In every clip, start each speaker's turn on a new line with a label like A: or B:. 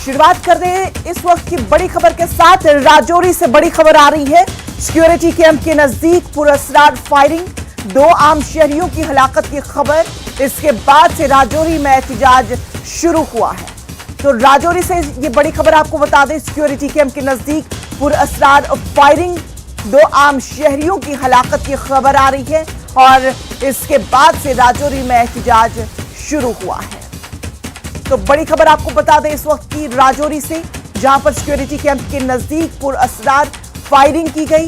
A: शुरुआत कर रहे हैं इस वक्त की बड़ी खबर के साथ। राजौरी से बड़ी खबर आ रही है। सिक्योरिटी कैंप के नजदीक पुरअसरार फायरिंग, 2 आम शहरियों की हलाकत की खबर। इसके बाद से राजौरी में एहतजाज शुरू हुआ है। तो राजौरी से ये बड़ी खबर आपको बता दें, सिक्योरिटी कैंप के नजदीक पुरअसरार फायरिंग, 2 आम शहरियों की हलाकत की खबर आ रही है और इसके बाद से राजौरी में एहतजाज शुरू हुआ है। तो बड़ी खबर आपको बता दें इस वक्त की राजौरी से, जहां पर सिक्योरिटी कैंप के नजदीक पुरअसरार फायरिंग की गई।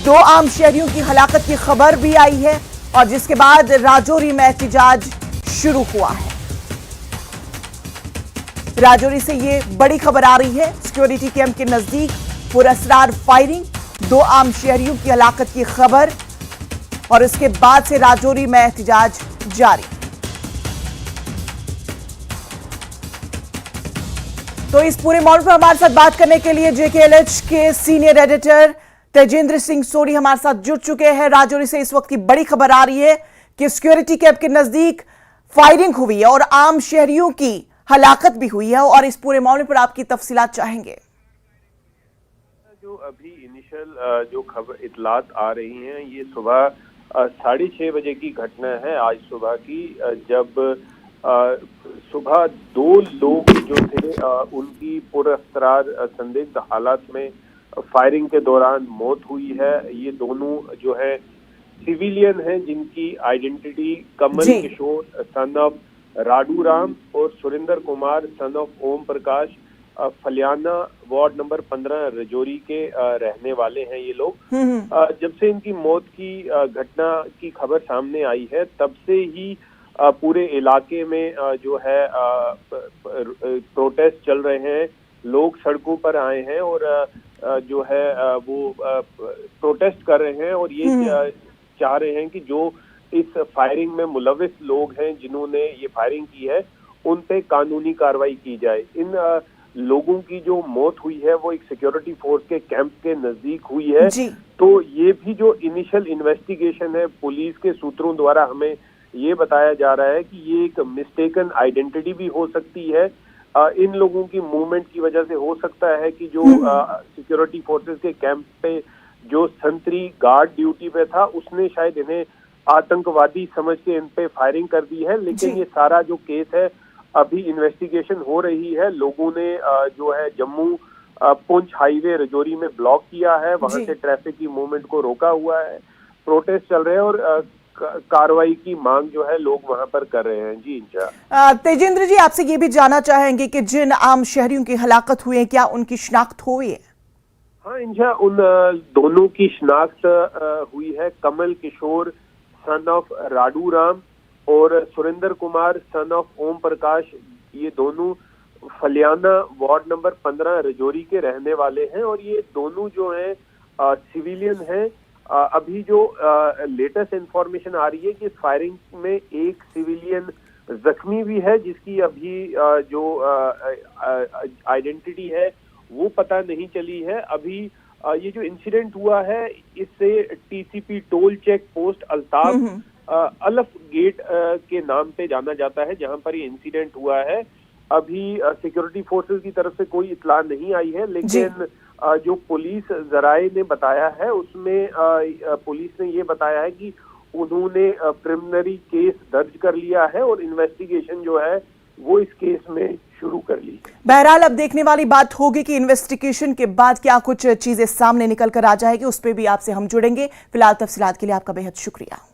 A: 2 आम शहरियों की हलाकत की खबर भी आई है और जिसके बाद राजौरी में एहतजाज शुरू हुआ है। राजौरी से ये बड़ी खबर आ रही है। सिक्योरिटी कैंप के नजदीक पुरअसरार फायरिंग, 2 आम शहरियों की हलाकत की खबर और इसके बाद से राजौरी में एहतजाज जारी। तो इस पूरे मामले पर हमारे साथ बात करने के लिए JKLH के सीनियर एडिटर तेजेंद्र सिंह सोढ़ी हमारे साथ जुड़ चुके हैं। राजौरी से इस वक्त की बड़ी खबर आ रही है कि सिक्योरिटी कैंप के नजदीक फायरिंग हुई है और आम शहरियों की हलाकत भी हुई है और इस पूरे मामले पर आपकी तफसीलात चाहेंगे।
B: जो अभी इनिशियल जो खबर इतलात आ रही हैं, ये सुबह 6:30 बजे की घटना है आज सुबह की, जब सुबह 2 लोग जो थे उनकी पुरअसरार संदिग्ध हालात में फायरिंग के दौरान मौत हुई है। ये दोनों जो है सिविलियन हैं, जिनकी identity Kamal Kishore son of Radu Ram और Surendra Kumar son of Om Prakash Faliyana ward number 15 Rajouri के रहने वाले हैं। ये लोग जब से इनकी मौत की घटना की खबर सामने आई है, तब से ही पूरे इलाके में जो है प्रोटेस्ट चल रहे हैं। लोग सड़कों पर आए हैं और जो है वो प्रोटेस्ट कर रहे हैं और ये चाह रहे हैं कि जो इस फायरिंग में मुलविस लोग हैं, जिन्होंने ये फायरिंग की है, उन पे कानूनी कार्रवाई की जाए। इन लोगों की जो मौत हुई है वो एक सिक्योरिटी फोर्स के कैंप के नजदीक हुई है। तो ये भी जो इनिशियल इन्वेस्टिगेशन है, पुलिस के सूत्रों द्वारा हमें ये बताया जा रहा है कि ये एक मिस्टेकन आइडेंटिटी भी हो सकती है। इन लोगों की मूवमेंट की वजह से हो सकता है कि जो सिक्योरिटी फोर्सेस के कैंप पे जो संतरी गार्ड ड्यूटी पे था, उसने शायद इन्हें आतंकवादी समझ के इन पे फायरिंग कर दी है। लेकिन ये सारा जो केस है, अभी इन्वेस्टिगेशन हो रही है। लोगों ने जो है जम्मू पुंछ हाईवे राजौरी में ब्लॉक किया है, वहां से ट्रैफिक की मूवमेंट को रोका हुआ है। प्रोटेस्ट चल रहे हैं और कार्रवाई की मांग जो है लोग वहां पर कर रहे हैं। जी इंशा।
A: तेजेंद्र जी, आपसे ये भी जानना चाहेंगे कि जिन आम शहरियों की हलाकत हुई है, क्या उनकी शिनाख्त हुई है?
B: हाँ इंशा, उन दोनों की शिनाख्त हुई है। कमल किशोर सन ऑफ राडू राम और सुरेंद्र कुमार सन ऑफ ओम प्रकाश, ये दोनों फलियाना वार्ड नंबर 15 राजौरी के रहने वाले हैं और ये दोनों जो हैं सिविलियन हैं। अभी जो लेटेस्ट इंफॉर्मेशन आ रही है कि फायरिंग में एक सिविलियन जख्मी भी है, जिसकी अभी जो आइडेंटिटी है वो पता नहीं चली है। अभी ये जो इंसिडेंट हुआ है, इससे TCP toll check post Altaf Alaf gate के नाम पे जाना जाता है, जहां पर ये इंसिडेंट हुआ है। अभी सिक्योरिटी फोर्सेस की तरफ से कोई इत्तला नहीं आई है, लेकिन जो पुलिस जराये ने बताया है, उसमें पुलिस ने ये बताया है कि उन्होंने प्रिलिमिनरी केस दर्ज कर लिया है और इन्वेस्टिगेशन जो है वो इस केस में शुरू कर ली।
A: बहरहाल अब देखने वाली बात होगी कि इन्वेस्टिगेशन के बाद क्या कुछ चीजें सामने निकल कर आ जाएगी, उस पर भी आपसे हम जुड़ेंगे। फिलहाल तफसीलात के लिए आपका बेहद शुक्रिया।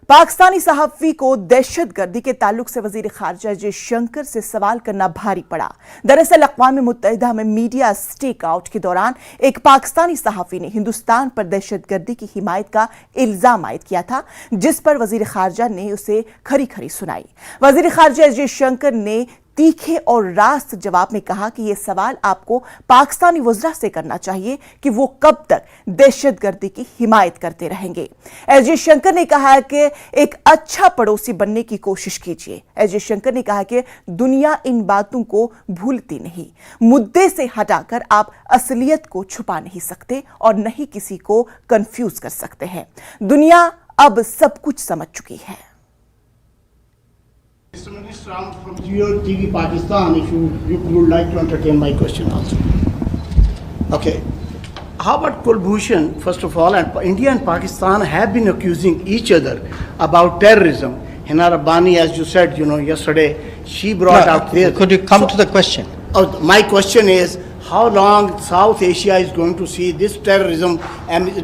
A: पाकिस्तानी सहाफी को दहशतगर्दी के ताल्लुक से वजीर खारजा जयशंकर से सवाल करना भारी पड़ा। दरअसल अक़वाम मुत्तहिदा में मीडिया स्टेक आउट के दौरान एक पाकिस्तानी सहाफी ने हिंदुस्तान पर दहशतगर्दी की हिमायत का इल्जाम आयद किया था, जिस पर वजीर खारजा ने उसे खरी खरी सुनाई। वजीर खारजा जयशंकर ने तीखे और रास्त जवाब में कहा कि यह सवाल आपको पाकिस्तानी वज़रा से करना चाहिए कि वो कब तक दहशतगर्दी की हिमायत करते रहेंगे। एस जयशंकर ने कहा कि एक अच्छा पड़ोसी बनने की कोशिश कीजिए। एस जयशंकर ने कहा कि दुनिया इन बातों को भूलती नहीं, मुद्दे से हटाकर आप असलियत को छुपा नहीं सकते और न ही किसी को कंफ्यूज कर सकते हैं। दुनिया अब सब कुछ समझ चुकी है।
C: Mr. Minister, I'm from Geo TV Pakistan. If you would like to entertain my question also. Okay. How about Kulbhushan, first of all, and India and Pakistan have been accusing each other about terrorism. Hina Rabbani, as you said, yesterday, she brought out this.
D: Could you come to the question?
C: My question is, how long South Asia is going to see this terrorism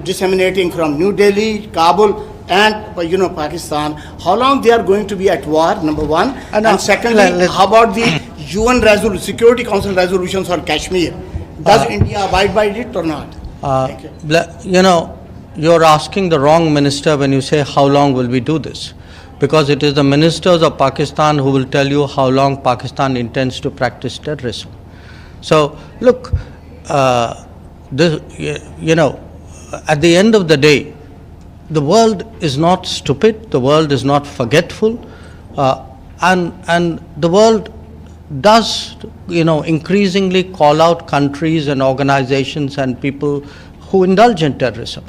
C: disseminating from New Delhi, Kabul, and Pakistan? How long they are going to be at war? Number one, and secondly, how about the UN Security Council resolutions on Kashmir? Does India abide by it or not? Thank you.
D: You're asking the wrong minister when you say how long will we do this, because it is the ministers of Pakistan who will tell you how long Pakistan intends to practice terrorism. So look, at the end of the day, the world is not stupid, the world is not forgetful, and the world does, increasingly call out countries and organizations and people who indulge in terrorism.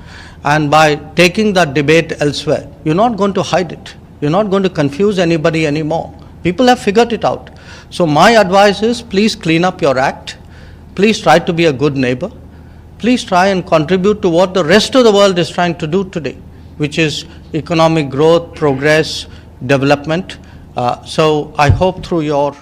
D: And by taking that debate elsewhere, you're not going to hide it. You're not going to confuse anybody anymore. People have figured it out. So my advice is, please clean up your act. Please try to be a good neighbor. Please try and contribute to what the rest of the world is trying to do today, which is economic growth, progress, development. So I hope through your...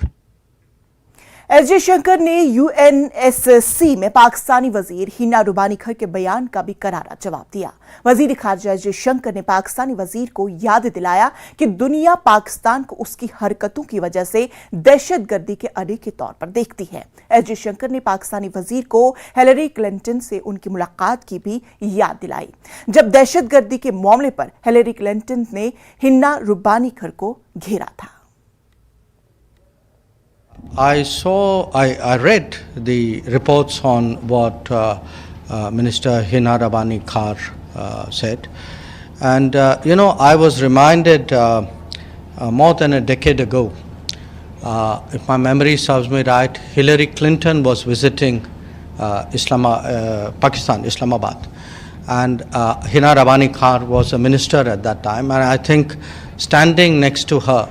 A: S Jaishankar ने UNSC में पाकिस्तानी वजीर हिना रुबानी खर के बयान का भी करारा जवाब दिया। वजीर खारजा एस जयशंकर ने पाकिस्तानी वजीर को याद दिलाया कि दुनिया पाकिस्तान को उसकी हरकतों की वजह से दहशतगर्दी के अड्डे के तौर पर देखती है। एस जयशंकर ने पाकिस्तानी वजीर को हिलरी क्लिंटन से उनकी मुलाकात की भी याद दिलाई, जब दहशतगर्दी के मामले पर हिलरी क्लिंटन ने हिना रुबानी खर को घेरा था।
D: I read the reports on what Minister Hina Rabbani Khar said, and I was reminded more than a decade ago, if my memory serves me right, Hillary Clinton was visiting Pakistan, Islamabad, and Hina Rabbani Khar was a minister at that time, and I think standing next to her,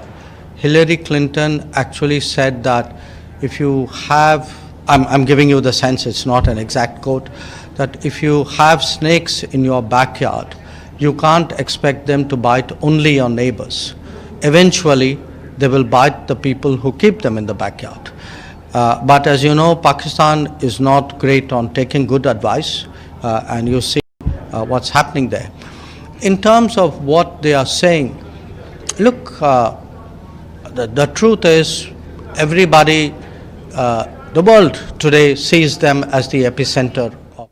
D: Hillary Clinton actually said that if you have, I'm giving you the sense, it's not an exact quote, that if you have snakes in your backyard, you can't expect them to bite only your neighbors. Eventually, they will bite the people who keep them in the backyard. But as you know, Pakistan is not great on taking good advice, and you see what's happening there. In terms of what they are saying, look, the truth is, everybody, the world today sees them as the epicenter of.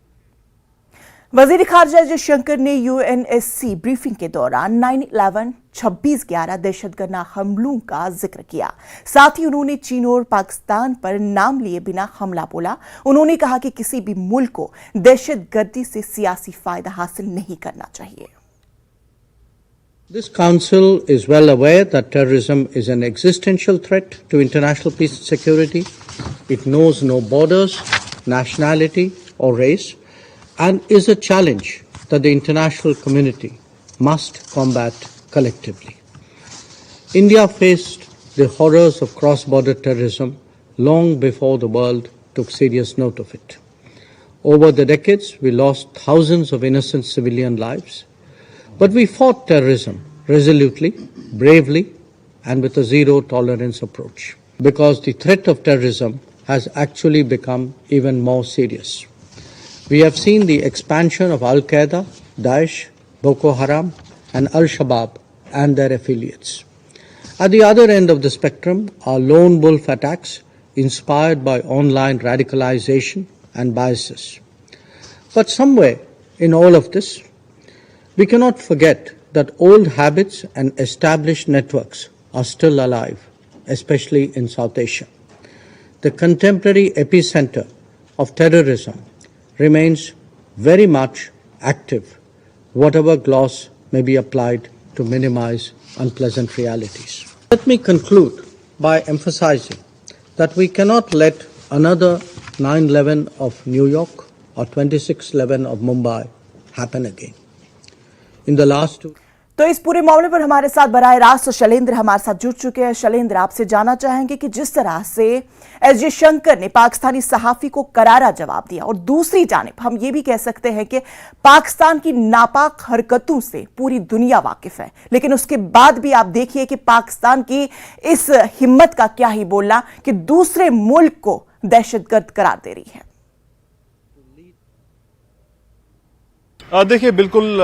A: वजीर खारजा जयशंकर ने UNSC briefing के दौरान 9/11, 26/11 दहशतगर्द हमलों का जिक्र किया। साथ ही उन्होंने चीन और पाकिस्तान पर नाम लिए बिना हमला बोला। उन्होंने कहा कि किसी भी मुल्क को दहशतगर्दी से सियासी फायदा हासिल नहीं करना चाहिए।
D: This council is well aware that terrorism is an existential threat to international peace and security. It knows no borders, nationality, or race, and is a challenge that the international community must combat collectively. India faced the horrors of cross-border terrorism long before the world took serious note of it. Over the decades, we lost thousands of innocent civilian lives. But we fought terrorism resolutely, bravely, and with a zero-tolerance approach, because the threat of terrorism has actually become even more serious. We have seen the expansion of Al-Qaeda, Daesh, Boko Haram, and Al-Shabaab and their affiliates. At the other end of the spectrum are lone wolf attacks inspired by online radicalization and biases. But somewhere in all of this, we cannot forget that old habits and established networks are still alive, especially in South Asia. The contemporary epicenter of terrorism remains very much active, whatever gloss may be applied to minimize unpleasant realities. Let me conclude by emphasizing that we cannot let another 9/11 of New York or 26/11 of Mumbai happen again. In the last two
A: तो इस पूरे मामले पर हमारे साथ बराह रास्त शैलेंद्र हमारे साथ जुड़ चुके हैं। शैलेंद्र, आपसे जानना चाहेंगे कि जिस तरह से एस जयशंकर ने पाकिस्तानी सहाफी को करारा जवाब दिया और दूसरी जानिब हम ये भी कह सकते हैं कि पाकिस्तान की नापाक हरकतों से पूरी दुनिया वाकिफ है, लेकिन उसके बाद भी आप देखिए कि पाकिस्तान की इस हिम्मत का क्या ही बोलना कि दूसरे मुल्क को दहशतगर्द करार दे रही है।
E: देखिए, बिल्कुल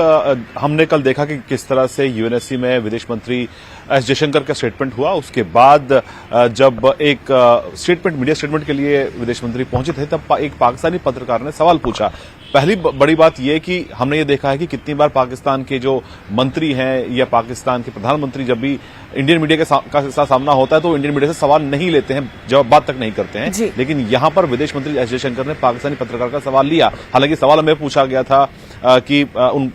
E: हमने कल देखा कि किस तरह से यूएनएससी में विदेश मंत्री एस जयशंकर का स्टेटमेंट हुआ। उसके बाद जब एक स्टेटमेंट, मीडिया स्टेटमेंट के लिए विदेश मंत्री पहुंचे थे, तब एक पाकिस्तानी पत्रकार ने सवाल पूछा। पहली बड़ी बात यह कि हमने ये देखा है कि कितनी बार पाकिस्तान के जो मंत्री हैं या पाकिस्तान के प्रधानमंत्री जब भी इंडियन मीडिया के साथ सामना होता है तो इंडियन मीडिया से सवाल नहीं लेते हैं, जवाब बात तक नहीं करते हैं। लेकिन यहां पर विदेश मंत्री एस जयशंकर ने पाकिस्तानी पत्रकार का सवाल लिया। हालांकि सवाल हमें पूछा गया था कि उन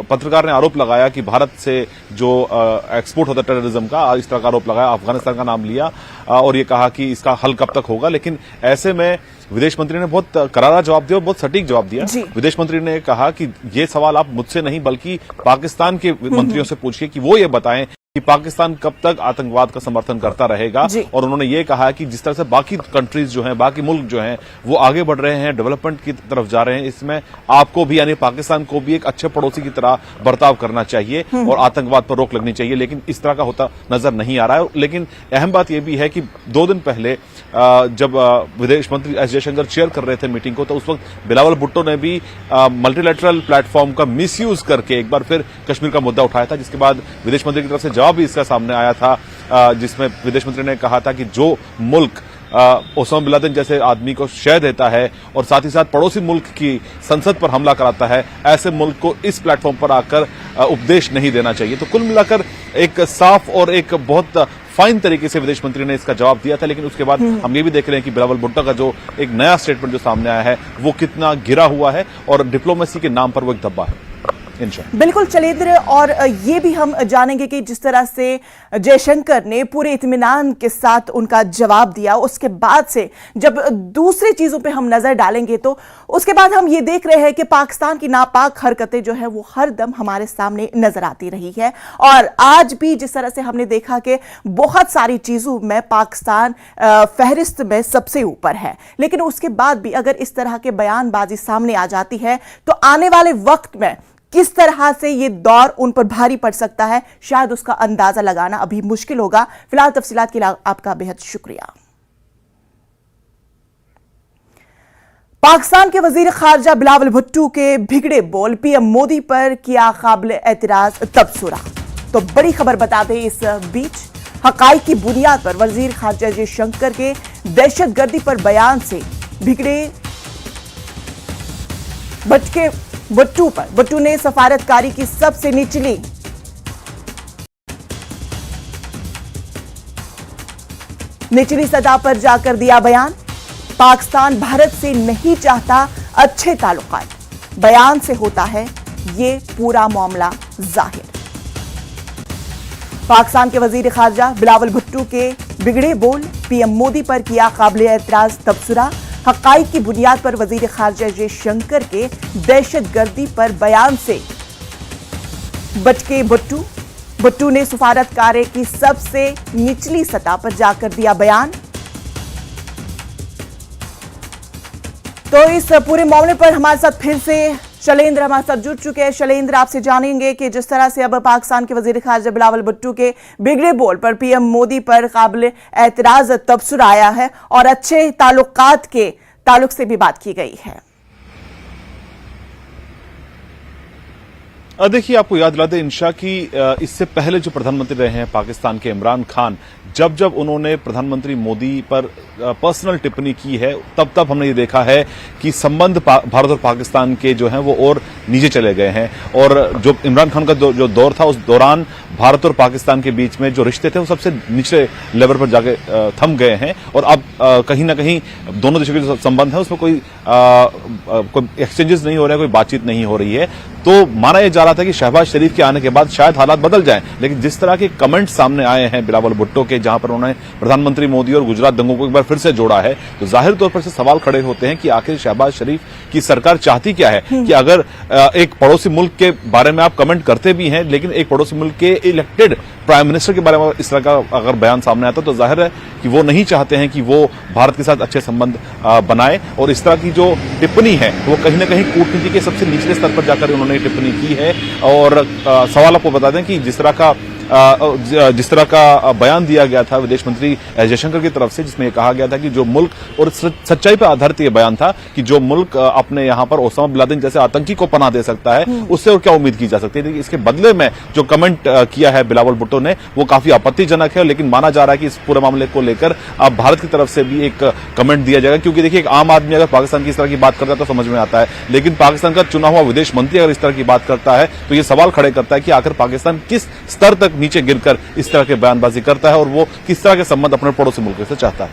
E: पत्रकार ने आरोप लगाया कि भारत से जो एक्सपोर्ट होता है टेररिज्म का, इस तरह का आरोप लगाया, अफगानिस्तान का नाम लिया और ये कहा कि इसका हल कब तक होगा। लेकिन ऐसे में विदेश मंत्री ने बहुत करारा जवाब दिया और बहुत सटीक जवाब दिया। विदेश मंत्री ने कहा कि ये सवाल आप मुझसे नहीं बल्कि पाकिस्तान के मंत्रियों से पूछिए कि वो ये बताएं कि पाकिस्तान कब तक आतंकवाद का समर्थन करता रहेगा। और उन्होंने ये कहा कि जिस तरह से बाकी कंट्रीज जो हैं, बाकी मुल्क जो हैं, वो आगे बढ़ रहे हैं, डेवलपमेंट की तरफ जा रहे हैं, इसमें आपको भी यानी पाकिस्तान को भी एक अच्छे पड़ोसी की तरह बर्ताव करना चाहिए और आतंकवाद पर रोक लगनी चाहिए। लेकिन इस तरह का होता नजर नहीं आ रहा है। लेकिन अहम बात यह भी है कि 2 दिन पहले जब विदेश मंत्री एस जयशंकर चेयर कर रहे थे मीटिंग को, तो उस वक्त बिलावल भुट्टो ने भी मल्टीलैटरल प्लेटफॉर्म का मिसयूज करके एक बार फिर कश्मीर का मुद्दा उठाया था, जिसके बाद विदेश मंत्री की तरफ से जवाब भी इसका सामने आया था, जिसमें विदेश मंत्री ने कहा था कि जो मुल्क ओसामा बिन लादेन जैसे आदमी को शह देता है और साथ ही साथ पड़ोसी मुल्क की संसद पर हमला कराता है, ऐसे मुल्क को इस प्लेटफॉर्म पर आकर उपदेश नहीं देना चाहिए। तो कुल मिलाकर एक साफ और एक बहुत फाइन तरीके से विदेश मंत्री ने इसका जवाब दिया था। लेकिन उसके बाद हम ये भी देख रहे हैं कि बिलावल भुट्टो का जो एक नया स्टेटमेंट जो सामने आया है वो कितना गिरा हुआ है और डिप्लोमेसी के नाम पर वो एक धब्बा है।
A: बिल्कुल शैलेंद्र, और ये भी हम जानेंगे कि जिस तरह से जयशंकर ने पूरे इत्मीनान के साथ उनका जवाब दिया, उसके बाद से जब दूसरी चीजों पे हम नजर डालेंगे तो उसके बाद हम ये देख रहे हैं कि पाकिस्तान की नापाक हरकतें जो है वो हर दम हमारे सामने नजर आती रही है। और आज भी जिस तरह से हमने देखा कि बहुत सारी चीजों में पाकिस्तान फहरिस्त में सबसे ऊपर है, लेकिन उसके बाद भी अगर इस तरह के बयानबाजी सामने आ जाती है तो आने वाले वक्त में किस तरह से ये दौर उन पर भारी पड़ सकता है, शायद उसका अंदाजा लगाना अभी मुश्किल होगा। फिलहाल तफसीलात के लिए आपका बेहद शुक्रिया। पाकिस्तान के वजीर खारजा बिलावल भुट्टो के बिगड़े बोल पीएम मोदी पर किया काबिल एतराज तबसरा। तो बड़ी खबर बता दें, इस बीच हकाइक की बुनियाद पर वजीर खारजा जयशंकर के दहशतगर्दी पर बयान से बिगड़े भटके भुट्टो ने सफारतकारी की सबसे निचली सतह पर जाकर दिया बयान। पाकिस्तान भारत से नहीं चाहता अच्छे ताल्लुकात, बयान से होता है ये पूरा मामला जाहिर। पाकिस्तान के वजीर खारजा बिलावल भुट्टो के बिगड़े बोल पीएम मोदी पर किया काबिल एतराज तबसरा। हकाइक की बुनियाद पर वजीर खारजा जयशंकर के दहशतगर्दी पर बयान से भटके भुट्टो ने सफारतकारे की सबसे निचली सतह पर जाकर दिया बयान। तो इस पूरे मामले पर हमारे साथ फिर से शैलेंद्र हमारे साथ जुड़ चुके हैं। शैलेंद्र, आपसे जानेंगे कि जिस तरह से अब पाकिस्तान के वजीर खारजा बिलावल भुट्टो के बिगड़े बोल पर पीएम मोदी पर काबिल एतराज तबसरा आया है और अच्छे ताल्लुकात के ताल्लुक से भी बात की गई है।
E: देखिए, आपको याद दिला दें इंशा की इससे पहले जो प्रधानमंत्री रहे हैं पाकिस्तान के इमरान खान, जब उन्होंने प्रधानमंत्री मोदी पर पर्सनल टिप्पणी की है तब हमने ये देखा है कि संबंध भारत और पाकिस्तान के जो हैं वो और नीचे चले गए हैं। और जो इमरान खान का जो दौर था उस दौरान भारत और पाकिस्तान के बीच में जो रिश्ते थे वो सबसे निचले लेवल पर जाके थम गए हैं। और अब कहीं ना कहीं दोनों देशों के जो संबंध है उसमें कोई एक्सचेंजेस नहीं हो रहे, कोई बातचीत नहीं हो रही है। तो माना यह जा रहा था कि शहबाज शरीफ के आने के बाद शायद हालात बदल जाएं, लेकिन जिस तरह के कमेंट सामने आए हैं बिलावल भुट्टो के, जहां पर उन्होंने प्रधानमंत्री मोदी और गुजरात दंगों को एक बार फिर से जोड़ा है, तो जाहिर तौर पर से सवाल खड़े होते हैं कि आखिर शहबाज शरीफ की सरकार चाहती क्या है कि अगर एक पड़ोसी मुल्क के बारे में आप कमेंट करते भी हैं, लेकिन एक पड़ोसी मुल्क के इलेक्टेड प्राइम मिनिस्टर के बारे में इस तरह का अगर बयान सामने आता तो जाहिर है कि वो नहीं चाहते हैं कि वो भारत के साथ अच्छे संबंध बनाए। और इस तरह की जो टिप्पणी है वो कहीं ना कहीं कूटनीति के सबसे निचले स्तर पर जाकर उन्होंने टिप्पणी की है। और सवाल आपको बता दें कि जिस तरह का बयान दिया गया था विदेश मंत्री एस जयशंकर की तरफ से, जिसमें कहा गया था कि जो मुल्क, और सच्चाई पर आधारित यह बयान था कि जो मुल्क अपने यहां पर ओसामा बिन लादेन जैसे आतंकी को पनाह दे सकता है, उससे और क्या उम्मीद की जा सकती है। इसके बदले में जो कमेंट किया है बिलावल भुट्टो ने वो काफी आपत्तिजनक है, लेकिन माना जा रहा है कि इस पूरे मामले को लेकर अब भारत की तरफ से भी एक कमेंट दिया जाएगा। क्योंकि देखिए, एक आम आदमी अगर पाकिस्तान की इस तरह की बात करता है तो समझ में आता है, लेकिन पाकिस्तान का चुना हुआ विदेश मंत्री अगर इस तरह की बात करता है तो ये सवाल खड़े करता है कि आखिर पाकिस्तान किस स्तर तक नीचे गिरकर इस तरह के बयानबाजी करता है और वो किस तरह के संबंध अपने पड़ोसी मुल्क से चाहता है।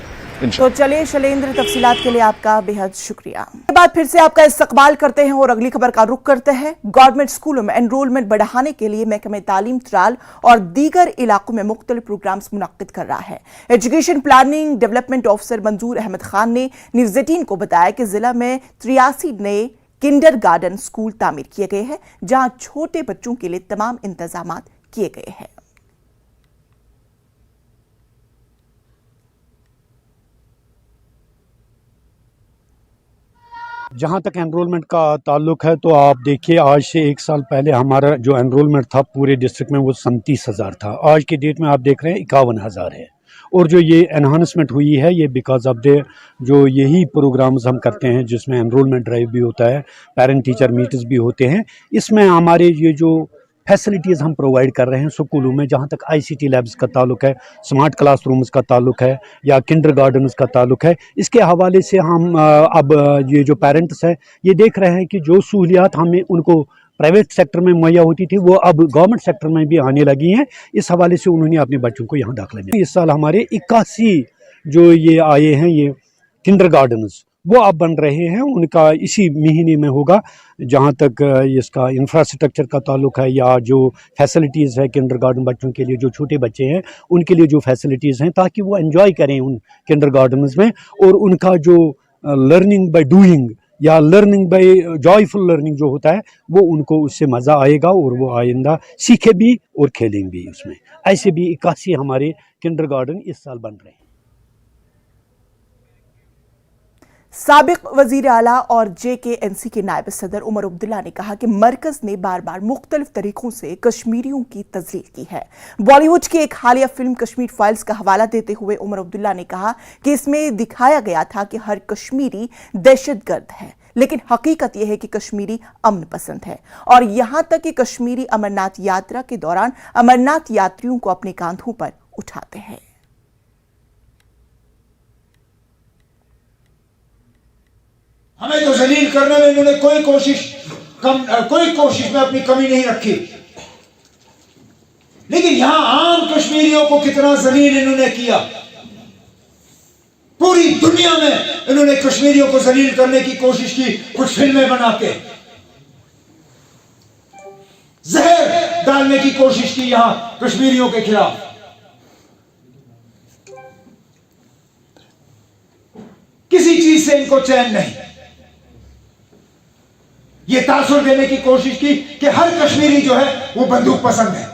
A: तो चलिए शैलेंद्र, तफसीलात के लिए आपका बेहद शुक्रिया। इसके बाद फिर से आपका इस्तकबाल करते हैं और अगली खबर का रुख करते हैं। गवर्नमेंट स्कूलों में एनरोलमेंट बढ़ाने के लिए महकमे तालीम त्राल और दीगर इलाकों में मुख्तलिफ प्रोग्राम्स मुनक्किद कर रहा है। एजुकेशन प्लानिंग डेवलपमेंट ऑफिसर मंजूर अहमद खान ने न्यूज़ 18 को बताया कि जिला में 83 नए किंडर गार्डन स्कूल तामीर किए गए हैं, जहां छोटे बच्चों के लिए तमाम इंतजाम किए गए हैं।
F: जहाँ तक एनरोलमेंट का ताल्लुक है तो आप देखिए, आज से 1 साल पहले हमारा जो एनरोलमेंट था पूरे डिस्ट्रिक्ट में वो 37,000 था। आज की डेट में आप देख रहे हैं 51,000 है। और जो ये एनहांसमेंट हुई है ये बिकॉज ऑफ द जो यही प्रोग्राम्स हम करते हैं जिसमें एनरोलमेंट ड्राइव भी होता है, पेरेंट टीचर मीट्स भी होते हैं। इसमें हमारे ये जो फैसिलिटीज़ हम प्रोवाइड कर रहे हैं स्कूलों में, जहाँ तक ICT लैब्स का ताल्लुक है, स्मार्ट क्लासरूम्स का ताल्लुक है या किंडर गार्डन्स का ताल्लुक है, इसके हवाले से हम अब ये जो पेरेंट्स हैं ये देख रहे हैं कि जो सहूलियात हमें उनको प्राइवेट सेक्टर में मुहैया होती थी वो अब गवर्नमेंट सेक्टर में भी आने लगी हैं। इस हवाले से उन्होंने अपने बच्चों को यहाँ दाखिला दिया। इस साल हमारे 81 जो ये आए हैं ये किंडर गार्डन्स वो अब बन रहे हैं, उनका इसी महीने में होगा। जहाँ तक इसका इंफ्रास्ट्रक्चर का ताल्लुक है या जो फैसिलिटीज़ है किंडर गार्डन बच्चों के लिए, जो छोटे बच्चे हैं उनके लिए जो फैसिलिटीज़ हैं ताकि वो एंजॉय करें उन किंडर गार्डन्स में, और उनका जो लर्निंग बाय डूइंग या लर्निंग बाय जॉयफुल लर्निंग जो होता है वो उनको उससे मज़ा आएगा और वो आइंदा सीखे भी और खेलेंगे भी उसमें। ऐसे भी 81 हमारे किंडर गार्डन इस साल बन रहे हैं।
A: साबिक वजीर आला और JKNC के नायब सदर उमर अब्दुल्ला ने कहा कि मरकज ने बार बार मुख्तलिफ तरीकों से कश्मीरियों की तजलील की है। बॉलीवुड की एक हालिया फिल्म कश्मीर फाइल्स का हवाला देते हुए उमर अब्दुल्ला ने कहा कि इसमें दिखाया गया था कि हर कश्मीरी दहशतगर्द है, लेकिन हकीकत यह है कि कश्मीरी अमन पसंद है। और यहां तक कि कश्मीरी अमरनाथ यात्रा के दौरान अमरनाथ यात्रियों को अपने कांधों पर उठाते हैं।
G: हमें तो जलील करने में इन्होंने कोई कोशिश में अपनी कमी नहीं रखी, लेकिन यहां आम कश्मीरियों को कितना जलील इन्होंने किया। पूरी दुनिया में इन्होंने कश्मीरियों को जलील करने की कोशिश की, कुछ फिल्में बना के जहर डालने की कोशिश की यहां कश्मीरियों के खिलाफ। किसी चीज से इनको चैन नहीं। ये तासुर देने की कोशिश की कि हर कश्मीरी जो है वो बंदूक पसंद है,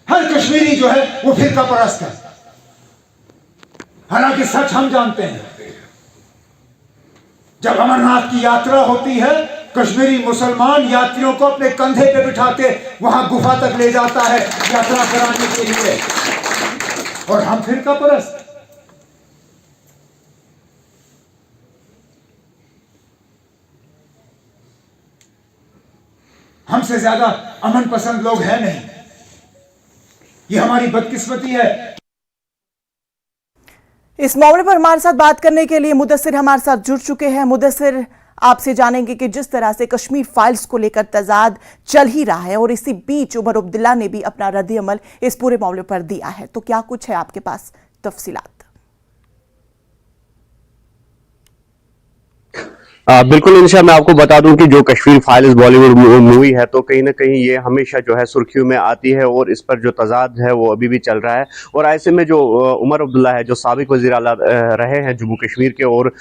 G: हर कश्मीरी जो है वो फिरका परस्त है। हालांकि सच हम जानते हैं, जब अमरनाथ की यात्रा होती है कश्मीरी मुसलमान यात्रियों को अपने कंधे पे बिठा के वहां गुफा तक ले जाता है यात्रा कराने के लिए, और हम फिरका परस्त। हमसे ज्यादा अमन पसंद लोग हैं नहीं, ये हमारी बदकिस्मती है।
A: इस मामले पर हमारे साथ बात करने के लिए मुदस्सिर हमारे साथ जुड़ चुके हैं। मुदस्सिर, आपसे जानेंगे कि जिस तरह से कश्मीर फाइल्स को लेकर तजाद चल ही रहा है और इसी बीच उमर अब्दुल्ला ने भी अपना रद्द-ए-अमल इस पूरे मामले पर दिया है, तो क्या कुछ है आपके पास तफसीलात?
H: बिल्कुल इंशा, मैं आपको बता दूं कि जो कश्मीर फाइल्स बॉलीवुड मूवी है तो कहीं ना कहीं ये हमेशा जो है सुर्खियों में आती है और इस पर जो तजाद है वो अभी भी चल रहा है। और ऐसे में जो उमर अब्दुल्ला है, जो साबिक वज़ीर आला रहे हैं जम्मू कश्मीर के और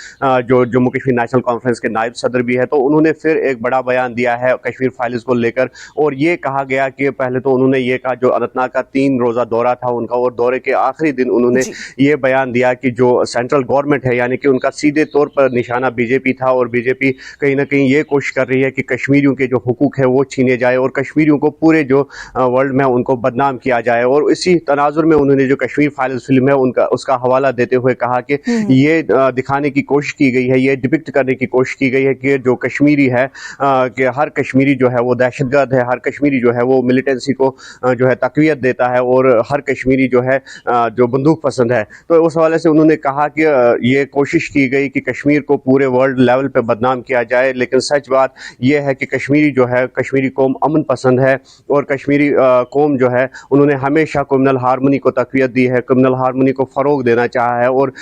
H: जो जम्मू कश्मीर नेशनल कॉन्फ्रेंस के नायब सदर भी है, तो उन्होंने फिर एक बड़ा बयान दिया है कश्मीर फाइल्स को लेकर। और ये कहा गया कि पहले तो उन्होंने ये कहा, जो अनंतनाग का 3 रोज़ा दौरा था उनका, और दौरे के आखिरी दिन उन्होंने ये बयान दिया कि जो सेंट्रल गवर्नमेंट है, यानी कि उनका सीधे तौर पर निशाना बीजेपी था और बीजेपी कहीं ना कहीं ये कोशिश कर रही है कि कश्मीरियों के जो हुकूक है वो छीने जाए और कश्मीरियों को पूरे जो वर्ल्ड में उनको बदनाम किया जाए। और इसी तनाजुर में उन्होंने जो कश्मीर फाइल्स फिल्म है उसका हवाला देते हुए कहा कि ये दिखाने की कोशिश की गई है, ये डिपिक्ट करने की कोशिश की गई है कि जो कश्मीरी है, कि हर कश्मीरी जो है वो दहशतगर्द है, हर कश्मीरी जो है वो मिलिटेंसी को जो है तक़वियत देता है और हर कश्मीरी जो है जो बंदूक पसंद है। तो उस हवाले से उन्होंने कहा कि ये कोशिश की गई कि कश्मीर को पूरे वर्ल्ड लेवल पे बदनाम किया जाए, लेकिन सच बात यह है कि कश्मीरी जो है, कश्मीरी कौम अमन पसंद है और कश्मीरी कौम जो है उन्होंने हमेशा कम्युनल हारमोनी को तक़वियत दी है, कम्युनल हारमोनी को फ़रोग देना चाहा है। और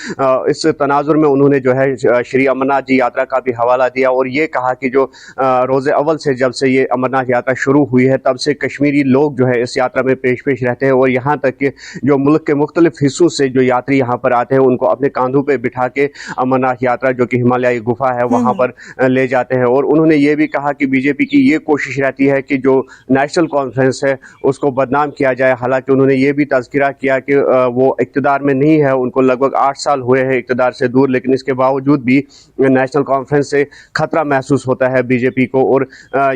H: इस तनाजुर में उन्होंने जो है श्री अमरनाथ जी यात्रा का भी हवाला दिया और ये कहा कि जो रोज़े अव्वल से जब से ये अमरनाथ यात्रा शुरू हुई है तब से कश्मीरी लोग जो है इस यात्रा में पेश रहते हैं और यहाँ तक कि जो मुल्क के मुख्तलिफ हिस्सों से जो यात्री यहाँ पर आते हैं उनको अपने कांधों पे बिठा के अमरनाथ यात्रा जो कि हिमालयी गुफा है वहाँ पर ले जाते हैं। और उन्होंने ये भी कहा कि बीजेपी की ये कोशिश रहती है कि जो नेशनल कॉन्फ्रेंस है उसको बदनाम किया जाए। हालांकि उन्होंने ये भी तज़किरा किया कि वो इक़्तिदार में नहीं है, उनको लगभग 8 साल हुए हैं इक़्तिदार से दूर, लेकिन इसके बावजूद भी नेशनल कॉन्फ्रेंस से खतरा महसूस होता है बीजेपी को और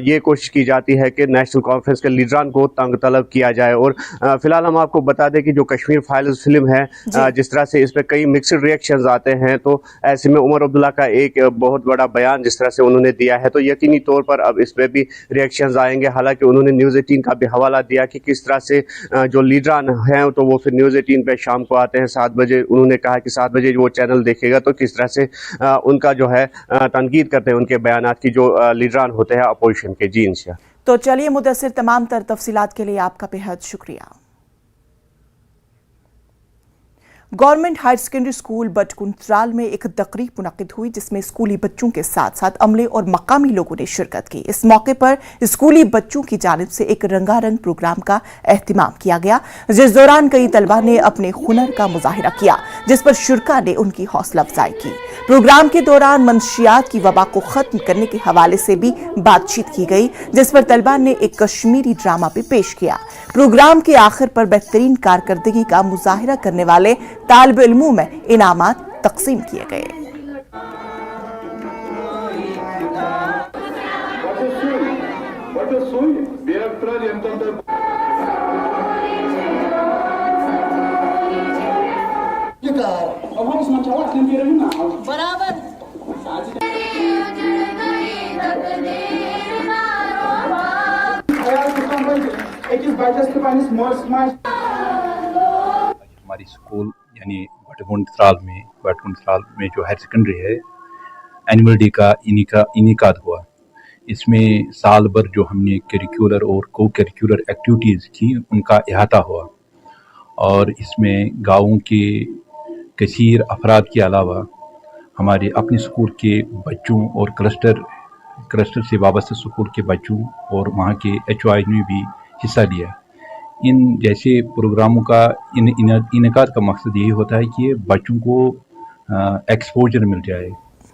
H: ये कोशिश की जाती है कि नेशनल कॉन्फ्रेंस के लीडरान को तंग तलब किया जाए। और फिलहाल हम आपको बता दें कि जो कश्मीर फाइल्स फिल्म है, जिस तरह से इस पर कई मिक्सड रिएक्शंस आते हैं, तो ऐसे में उमर अब्दुल्ला का एक बहुत बड़ा बयान जिस तरह से उन्होंने दिया है तो यकीनी तौर पर अब इस पर भी रिएक्शंस आएंगे। हालांकि उन्होंने न्यूज़ 18 का भी हवाला दिया कि किस तरह से जो लीडरान हैं तो वो फिर न्यूज़ 18 पे शाम को आते हैं 7 बजे। उन्होंने कहा कि 7 बजे वो चैनल देखेगा तो किस तरह से उनका जो है तनकीद करते हैं उनके बयानात की जो लीडरान होते हैं अपोजिशन के। जी इंशा।
A: तो चलिए मुदस्सिर, तमाम तर तफसीलात के लिए आपका बेहद शुक्रिया। गवर्नमेंट हायर सेकेंडरी स्कूल बटकुंतराल में एक तकरीब मुनक्किद हुई जिसमें स्कूली बच्चों के साथ साथ अमले और मकामी लोगों ने शिरकत की। इस मौके पर स्कूली बच्चों की जानिब से एक रंगारंग प्रोग्राम का एहतिमाम किया गया, जिस दौरान कई तलबा ने अपने हुनर का मुजाहिरा किया, जिस पर शुरा ने उनकी हौसला अफजाई की। प्रोग्राम के दौरान मंशियात की वबा को खत्म करने के हवाले से भी बातचीत की गई, जिस पर तलबा ने एक कश्मीरी ड्रामा भी पेश किया। प्रोग्राम के आखिर पर बेहतरीन कारकर्दगी का मुजाहिरा करने वाले तालिब इल्मों में इनामात तकसीम किए गए।
I: हमारी स्कूल यानी बटकुंतराल में जो हायर सेकेंडरी है, एनुअल डे का इनिकाद हुआ। इसमें साल भर जो हमने करिकुलर और को करिकुलर एक्टिविटीज़ की उनका अहाता हुआ और इसमें गाँवों के कसीर अफराद के अलावा हमारे अपने स्कूल के बच्चों और क्लस्टर से वाबस्ता स्कूल के बच्चों और वहाँ के HOI ने भी हिस्सा लिया। इन जैसे प्रोग्रामों का इनकाद का मकसद यही होता है कि बच्चों को एक्सपोजर मिल जाए,